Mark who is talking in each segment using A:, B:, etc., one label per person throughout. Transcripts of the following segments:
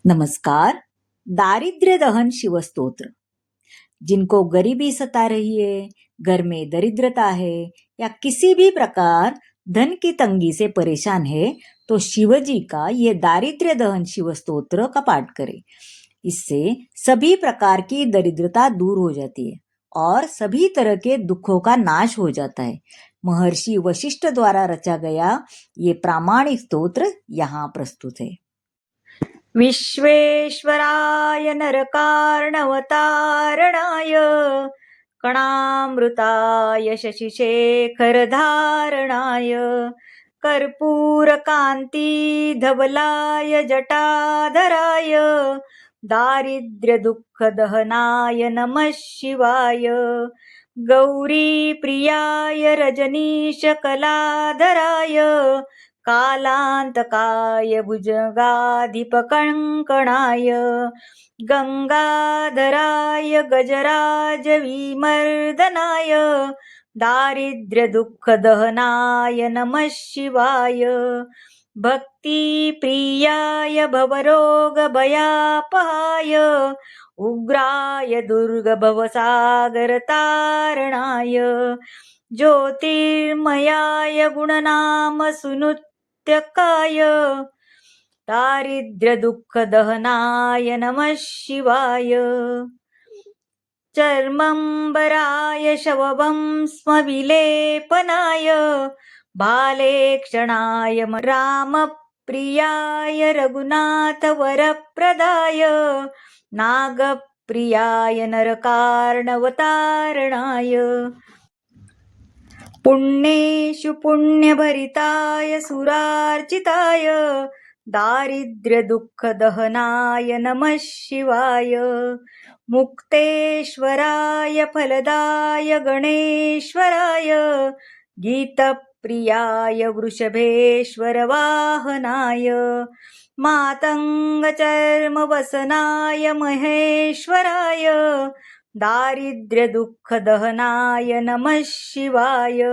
A: नमस्कार। दारिद्र्य दहन शिव स्तोत्र। जिनको गरीबी सता रही है, घर में दरिद्रता है या किसी भी प्रकार धन की तंगी से परेशान है, तो शिव जी का ये दारिद्र्य दहन शिव स्तोत्र का पाठ करें। इससे सभी प्रकार की दरिद्रता दूर हो जाती है और सभी तरह के दुखों का नाश हो जाता है। महर्षि वशिष्ठ द्वारा रचा गया ये प्रामाणिक स्तोत्र यहाँ प्रस्तुत है। विश्वेश्वराय नरकार्णवतारणाय कणामृताय शशिशेखरधारणाय कर्पूरकान्ति धवलाय जटाधराय दारिद्र्यदुःखदहनाय नमः शिवाय गौरीप्रियाय रजनीशकलाधराय कालान्तकाय भुजगाधिपकङ्कणाय गङ्गाधराय गजराजविमर्दनाय दारिद्र्यदुःखदहनाय नमः शिवाय भक्तिप्रियाय भवरोगभयापहाय उग्राय दुर्गभवसागरतारणाय ज्योतिर्मयाय गुणनाम सुनुत्यकाय दारिद्र्यदुःखदहनाय नमः शिवाय चर्मंबराय शवभंस्मविलेपनाय बालेक्षणाय रामप्रियाय रघुनाथवरप्रदाय नागप्रियाय नरकार्णवतारणाय पुण्येषु पुण्यभरिताय सुरार्चिताय दारिद्र्यदुःखदहनाय नमः शिवाय मुक्तेश्वराय फलदाय गणेश्वराय गीतप्रियाय वृषभेश्वरवाहनाय मातङ्गचर्मवसनाय महेश्वराय दारिद्र्यदुःखदहनाय नमः शिवाय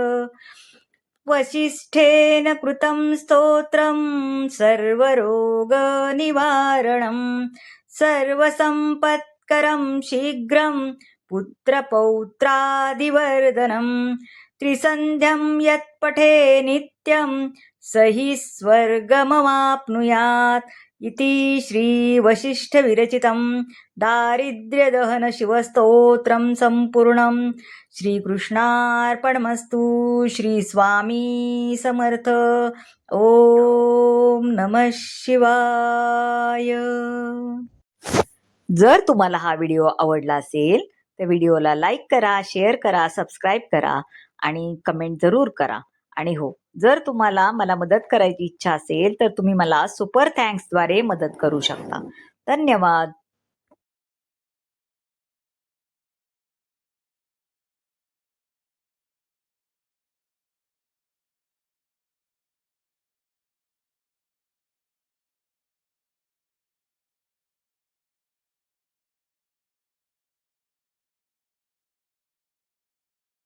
A: वसिष्ठेन कृतं स्तोत्रं सर्वरोगनिवारणं सर्वसम्पत्करं शीघ्रं पुत्रपौत्रादिवर्धनं त्रिसन्ध्यं यत्पठे नित्यं स हि स्वर्गमवाप्नुयात् इति श्री वशिष्ठ विरचितं दारिद्र्यदहन शिवस्तोत्रं संपूर्णं। श्रीकृष्णार्पणमस्तु। श्री स्वामी समर्थ। ओम नमः शिवाय। जर तुम्हाला हा व्हिडिओ आवडला असेल तर व्हिडिओला लाईक करा, शेअर करा, सबस्क्राईब करा आणि कमेंट जरूर करा. आणि हो, जर तुम्हाला मला मदत करायची इच्छा असेल तर तुम्ही मला सुपर थँक्स द्वारे मदत करू शकता. धन्यवाद.